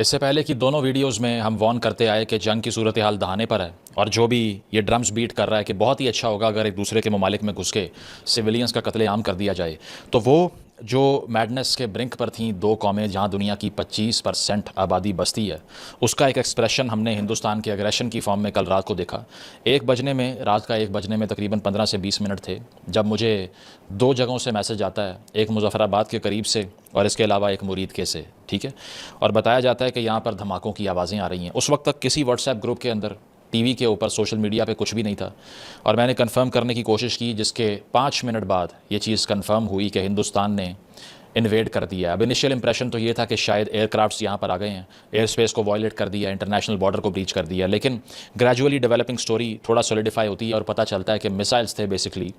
इससे पहले कि दोनों वीडियोस में हम वार्न करते आए कि जंग की सूरत हाल दहाने पर है और जो भी ये ड्रम्स बीट कर रहा है कि बहुत ही अच्छा होगा अगर एक दूसरे के ममालिक में घुस के सिविलियंस का कत्लेआम कर दिया जाए, तो वो जो मैडनेस के ब्रिंक पर थी दो कौमें जहाँ दुनिया की 25% आबादी बसती है, उसका एक एक्सप्रेशन हमने हिंदुस्तान के अग्रेशन की फॉर्म में कल रात को देखा। रात का 1 बजने में तकरीबन 15 से 20 मिनट थे जब मुझे दो जगहों से मैसेज आता है, एक मुजफ्फराबाद के करीब से और इसके अलावा एक मुरीद के से, ठीक है। और बताया जाता है कि यहाँ पर धमाकों की आवाज़ें आ रही हैं। उस वक्त तक किसी व्हाट्सएप ग्रुप के अंदर, टीवी के ऊपर, सोशल मीडिया पे कुछ भी नहीं था और मैंने कंफर्म करने की कोशिश की, जिसके 5 मिनट बाद ये चीज़ कंफर्म हुई कि हिंदुस्तान ने इन्वेड कर दिया। अब इनिशियल इंप्रेशन तो ये था कि शायद एयरक्राफ्ट्स यहाँ पर आ गए हैं, एयर स्पेस को वायलेट कर दिया, इंटरनेशनल बॉर्डर को ब्रीच कर दिया, लेकिन ग्रेजुअली डेवलपिंग स्टोरी थोड़ा सॉलिडिफाई होती है और पता चलता है कि मिसाइल्स थे बेसिकली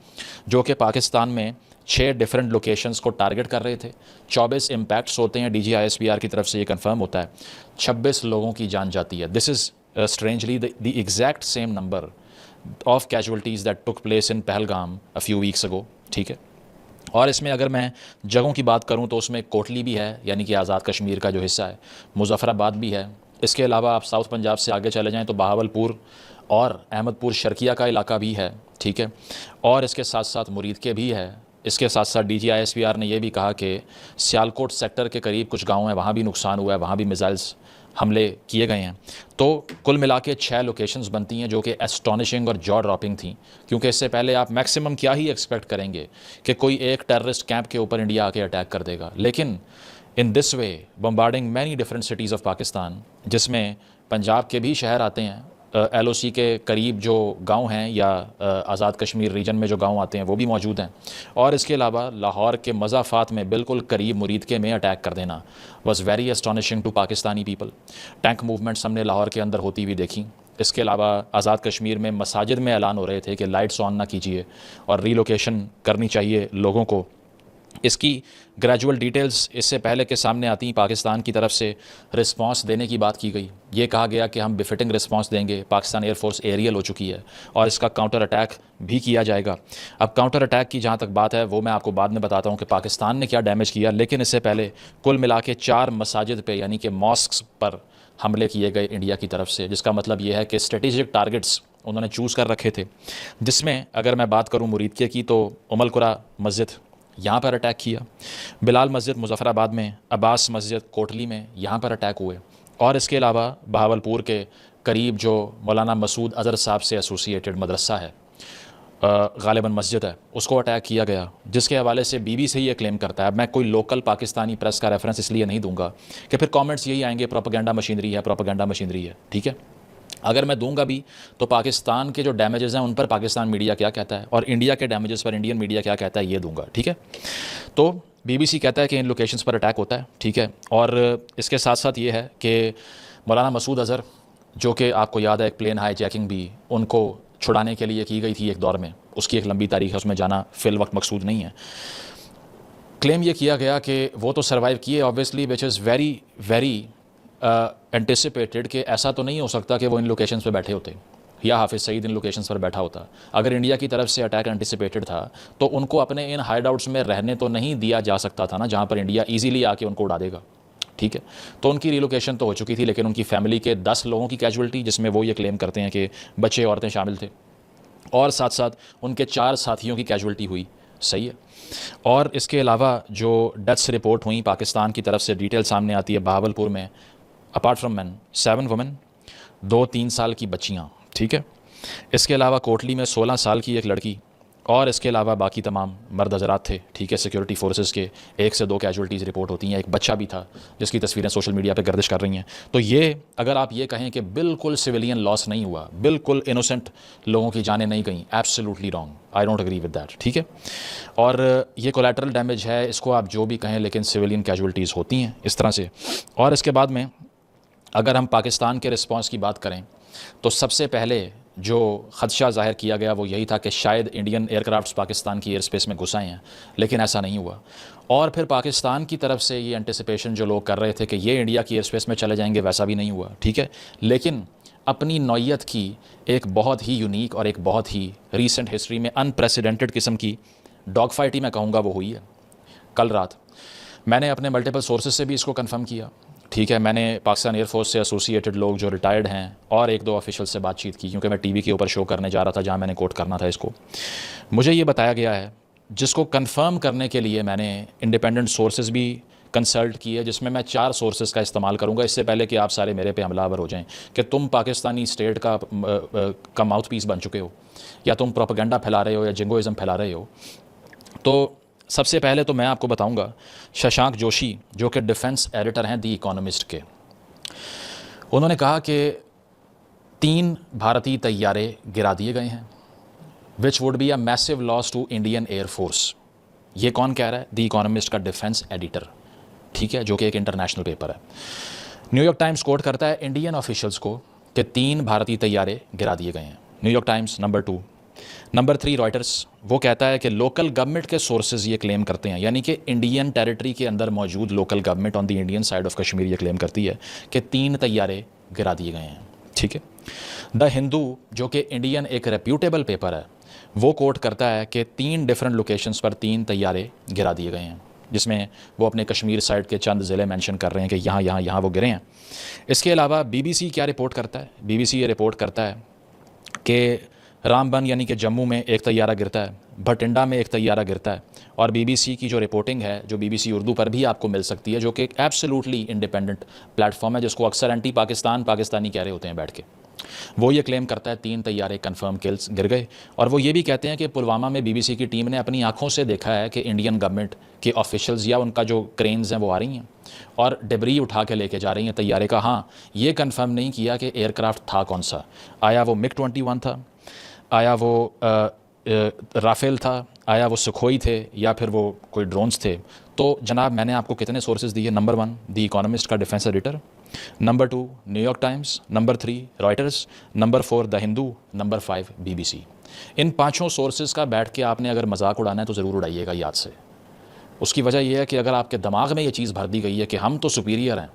जो कि पाकिस्तान में 6 डिफरेंट लोकेशंस को टारगेट कर रहे थे। 24 इम्पैक्ट्स होते हैं, DGISPR की तरफ से ये कंफर्म होता है। 26 लोगों की जान जाती है। This is strangely the exact same number of casualties that took place in Pahalgam a few weeks ago, ठीक है। और इसमें अगर मैं जगहों की बात करूं तो उसमें कोटली भी है, यानी कि आज़ाद कश्मीर का जो हिस्सा है, मुजफ्फराबाद भी है। इसके अलावा आप साउथ पंजाब से आगे चले जाएं तो बहावलपुर और अहमदपुर शर्किया का इलाका भी है, ठीक है। और इसके साथ साथ मुरीद के भी है। इसके साथ साथ DGISPR ने यह भी कहा कि सियालकोट सेक्टर के करीब कुछ गाँव हैं, वहाँ भी नुकसान हुआ है, वहाँ भी मिसाइल्स हमले किए गए हैं। तो कुल मिला के 6 लोकेशंस बनती हैं जो कि एस्टॉनिशिंग और जॉ ड्रॉपिंग थी, क्योंकि इससे पहले आप मैक्सिमम क्या ही एक्सपेक्ट करेंगे कि कोई एक टेररिस्ट कैंप के ऊपर इंडिया आके अटैक कर देगा। लेकिन in this way bombarding many different cities of Pakistan, जिसमें पंजाब के भी शहर आते हैं, LOC के करीब जो गांव हैं या आज़ाद कश्मीर रीजन में जो गांव आते हैं वो भी मौजूद हैं। और इसके अलावा लाहौर के मज़ाफ़ात में बिल्कुल करीब मुरीद के में अटैक कर देना was very astonishing to Pakistani people. Tank movements हमने लाहौर के अंदर होती हुई देखी। इसके अलावा आज़ाद कश्मीर में मसाजिद में ऐलान हो रहे थे कि लाइट्स ऑन ना कीजिए और रीलोकेशन करनी चाहिए लोगों को। इसकी ग्रेजुअल डिटेल्स इससे पहले के सामने आती, पाकिस्तान की तरफ से रिस्पांस देने की बात की गई। ये कहा गया कि हम बिफिटिंग रिस्पांस देंगे, पाकिस्तान एयरफोर्स एरियल हो चुकी है और इसका काउंटर अटैक भी किया जाएगा। अब काउंटर अटैक की जहाँ तक बात है वो मैं आपको बाद में बताता हूँ कि पाकिस्तान ने क्या डैमेज किया, लेकिन इससे पहले कुल मिला के 4 मसाजिद पे यानी कि मॉस्क्स पर हमले किए गए इंडिया की तरफ से, जिसका मतलब ये है कि स्ट्रेटेजिक टारगेट्स उन्होंने चूज़ कर रखे थे। जिसमें अगर मैं बात करूँ मुरीद की तो उमलकुरा मस्जिद यहाँ पर अटैक किया, बिलाल मस्जिद मुजफ्फराबाद में, अब्बास मस्जिद कोटली में यहाँ पर अटैक हुए। और इसके अलावा बहावलपुर के करीब जो मौलाना मसूद अज़हर साहब से एसोसिएटेड मदरसा है, गालिबन मस्जिद है, उसको अटैक किया गया, जिसके हवाले से BBC ये क्लेम करता है। अब मैं कोई लोकल पाकिस्तानी प्रेस का रेफरेंस इसलिए नहीं दूंगा कि फिर कमेंट्स यही आएंगे प्रोपेगेंडा मशीनरी है, प्रोपेगेंडा मशीनरी है, ठीक है। अगर मैं दूंगा भी तो पाकिस्तान के जो डैमेजेस हैं उन पर पाकिस्तान मीडिया क्या कहता है और इंडिया के डैमेजेस पर इंडियन मीडिया क्या कहता है ये दूंगा, ठीक है। तो BBC कहता है कि इन लोकेशंस पर अटैक होता है, ठीक है। और इसके साथ साथ ये है कि मौलाना मसूद अज़हर, जो कि आपको याद है एक प्लेन हाई जैकिंग भी उनको छुड़ाने के लिए की गई थी एक दौर में, उसकी एक लंबी तारीख है, उसमें जाना फिल वक्त मकसूद नहीं है। क्लेम ये किया गया कि वो तो सर्वाइव किए obviously, which is very very anticipated कि ऐसा तो नहीं हो सकता कि वो इन लोकेशंस पे बैठे होते या हाफिज़ सईद इन लोकेशंस पर बैठा होता। अगर इंडिया की तरफ से अटैक एंटिसिपेटेड था तो उनको अपने इन हाइड आउट्स में रहने तो नहीं दिया जा सकता था ना, जहाँ पर इंडिया ईजीली आके उनको उड़ा देगा, ठीक है। तो उनकी रिलोकेशन तो हो चुकी थी, लेकिन उनकी फैमिली के 10 लोगों की कैजुअल्टी, जिसमें वो ये क्लेम करते हैं कि बच्चे औरतें शामिल थे, और साथ साथ उनके 4 साथियों की कैजुअल्टी हुई, सही है। और इसके अलावा जो डेथ्स रिपोर्ट हुई पाकिस्तान की तरफ से डिटेल सामने आती है, बहावलपुर में अपार्ट फ्रॉम मैन 7 वुमेन, 2-3 साल की बच्चियाँ, ठीक है। इसके अलावा कोटली में 16 साल की एक लड़की, और इसके अलावा बाकी तमाम मर्द हजरात थे, ठीक है। सिक्योरिटी फोर्सेस के 1 से 2 कैजुअल्टीज़ रिपोर्ट होती हैं। एक बच्चा भी था जिसकी तस्वीरें सोशल मीडिया पे गर्दिश कर रही हैं। तो ये अगर आप ये कहें कि बिल्कुल सिविलियन लॉस नहीं हुआ, बिल्कुल इनोसेंट लोगों की जानें नहीं गई, absolutely wrong, I don't agree with that, ठीक है। और ये कोलैटरल डैमेज है, इसको आप जो भी कहें, लेकिन सिविलियन कैजुअल्टीज़ होती हैं इस तरह से। और इसके बाद में अगर हम पाकिस्तान के रिस्पांस की बात करें तो सबसे पहले जो ख़दशा ज़ाहिर किया गया वो यही था कि शायद इंडियन एयरक्राफ्ट्स पाकिस्तान की एयर स्पेस में घुस आए हैं, लेकिन ऐसा नहीं हुआ। और फिर पाकिस्तान की तरफ से ये एंटिसिपेशन जो लोग कर रहे थे कि ये इंडिया की एयर स्पेस में चले जाएंगे, वैसा भी नहीं हुआ, ठीक है। लेकिन अपनी नौयत की एक बहुत ही यूनिक और एक बहुत ही रीसेंट हिस्ट्री में अनप्रेसिडेंटेड किस्म की डॉग फाइट ही मैं कहूँगा वो हुई है कल रात। मैंने अपने मल्टीपल सोर्सेज से भी इसको कंफर्म किया ठीक है, मैंने पाकिस्तान एयरफोर्स से एसोसिएटेड लोग जो रिटायर्ड हैं और एक दो ऑफिशियल से बातचीत की, क्योंकि मैं टीवी के ऊपर शो करने जा रहा था जहां मैंने कोट करना था इसको। मुझे ये बताया गया है, जिसको कंफर्म करने के लिए मैंने इंडिपेंडेंट सोर्सेज भी कंसल्ट किए, जिसमें मैं 4 सोर्सेज का इस्तेमाल करूंगा, इससे पहले कि आप सारे मेरे पे हमलावर हो जाएं कि तुम पाकिस्तानी स्टेट का माउथ पीस बन चुके हो, या तुम प्रोपेगेंडा फैला रहे हो, या जिंगोइज़म फैला रहे हो। तो सबसे पहले तो मैं आपको बताऊंगा, शशांक जोशी जो कि डिफेंस एडिटर हैं दी इकोनॉमिस्ट के, उन्होंने कहा कि 3 भारतीय तैयारे गिरा दिए गए हैं, which would be a massive loss to Indian air force. ये कौन कह रहा है? दी इकोनॉमिस्ट का डिफेंस एडिटर, ठीक है, जो कि एक इंटरनेशनल पेपर है। न्यूयॉर्क टाइम्स कोट करता है इंडियन ऑफिशियल्स को कि 3 भारतीय तैयारे गिरा दिए गए हैं। New York times number 2। Number 3 Reuters, वो कहता है कि लोकल गवर्नमेंट के सोर्सेज ये क्लेम करते हैं, यानी कि इंडियन टेरिटरी के अंदर मौजूद local government on the Indian side of Kashmir ये क्लेम करती है कि 3 तैयारे गिरा दिए गए हैं, ठीक है। द हिंदू जो कि इंडियन एक रेप्यूटेबल पेपर है, वो कोट करता है कि 3 डिफरेंट लोकेशंस पर 3 तैयारे गिरा दिए गए हैं, जिसमें वो अपने कश्मीर साइड के चंद ज़िले मेंशन कर रहे हैं कि यहाँ वो गिरे हैं। इसके अलावा बीबीसी क्या रिपोर्ट करता है? बीबीसी ये रिपोर्ट करता है कि रामबन यानी कि जम्मू में एक तैयारा गिरता है, भटिंडा में एक तैयारा गिरता है, और बीबीसी की जो रिपोर्टिंग है, जो बीबीसी उर्दू पर भी आपको मिल सकती है, जो कि एक एब्सोल्युटली इंडिपेंडेंट प्लेटफॉर्म है, जिसको अक्सर एंटी पाकिस्तानी कह रहे होते हैं बैठ के, वो ये क्लेम करता है 3 तैयारे कंफर्म किल्स गिर गए। और वो ये भी कहते हैं कि पुलवामा में बीबीसी की टीम ने अपनी आंखों से देखा है कि इंडियन गवर्नमेंट के ऑफिशियल्स या उनका जो क्रेन्स हैं वो आ रही हैं और डिब्री उठा के लेके जा रही हैं तैयारे का। हाँ, ये कंफर्म नहीं किया कि एयरक्राफ्ट था कौन सा, आया वो मिग-21 था, आया वो राफेल था, आया वो सुखोई थे, या फिर वो कोई ड्रोन्स थे। तो जनाब, मैंने आपको कितने सोर्सेज दिए? नंबर 1 दी इकोनॉमिस्ट का defence editor, number 2 New York times, number 3 Reuters, number 4 the Hindu, number 5 BBC. In 5 sources का बैठ के आपने अगर मजाक उड़ाना है तो ज़रूर उड़ाइएगा याद से। उसकी वजह यह है कि अगर आपके दिमाग में ये चीज़ भर दी गई है कि हम तो सुपीरियर हैं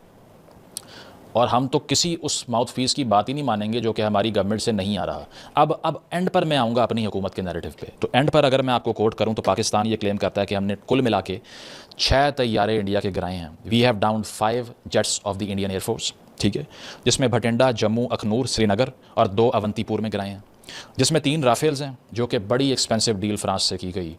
और हम तो किसी उस माउथ पीस की बात ही नहीं मानेंगे जो कि हमारी गवर्नमेंट से नहीं आ रहा। अब एंड पर मैं आऊँगा अपनी हुकूमत के नैरेटिव पे। तो एंड पर अगर मैं आपको कोट करूँ तो पाकिस्तान ये क्लेम करता है कि हमने कुल मिला के 6 तैयारे इंडिया के गिराए हैं। We have down 5 jets of the Indian air force, ठीक है, जिसमें भटिंडा, जम्मू, अखनूर, श्रीनगर और 2 अवंतीपुर में गिराए हैं, जिसमें 3 राफेल्स हैं जो कि बड़ी एक्सपेंसिव डील फ्रांस से की गई,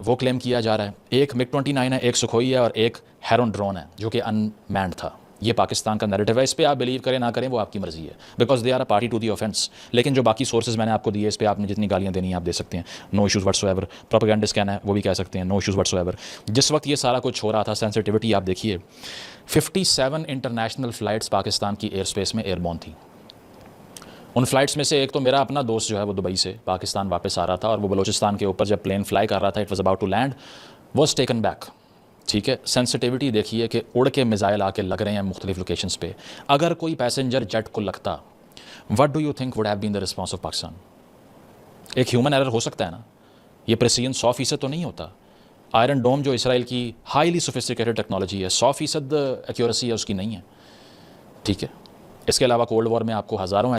वो क्लेम किया जा रहा है। एक मिग-29 है, एक सुखोई है और एक हेरोन ड्रोन है जो कि अनमैन्ड था। ये पाकिस्तान का नैरेटिव है। इस पे आप बिलीव करें ना करें वो आपकी मर्जी है, because they are a party to the offence. लेकिन जो बाकी सोर्सेज मैंने आपको दिए, इस पे आपने जितनी गालियां देनी है आप दे सकते हैं, नो इशूज़ व्हाटसोएवर। प्रोपेगेंडिस्ट कहना है वो भी कह सकते हैं, नो इशूज़ व्हाटसोएवर। जिस वक्त ये सारा कुछ हो रहा था, सेंसिटिविटी आप देखिए, 57 इंटरनेशनल फ़्लाइट्स पाकिस्तान की एयर स्पेस में एयरबॉर्न थी। उन फ्लाइट्स में से एक तो मेरा अपना दोस्त जो है वो दुबई से पाकिस्तान वापस आ रहा था, और वो बलोचिस्तान के ऊपर जब प्लेन फ्लाई कर रहा था, it was about to land, was taken back. ठीक है, सेंसिटिविटी देखिए कि उड़ के मिसाइल आके लग रहे हैं मुख्तलिफ लोकेशंस पे। अगर कोई पैसेंजर जेट को लगता, what do you think would have been the response of Pakistan? एक ह्यूमन एरर हो सकता है ना, ये प्रेसिजन 100% तो नहीं होता। आयरन डोम जो इसराइल की हाईली सोफिस्टिकेटेड टेक्नोलॉजी है, 100% एक्यूरेसी है उसकी नहीं है, ठीक है। इसके अलावा कोल्ड वॉर में आपको हज़ारों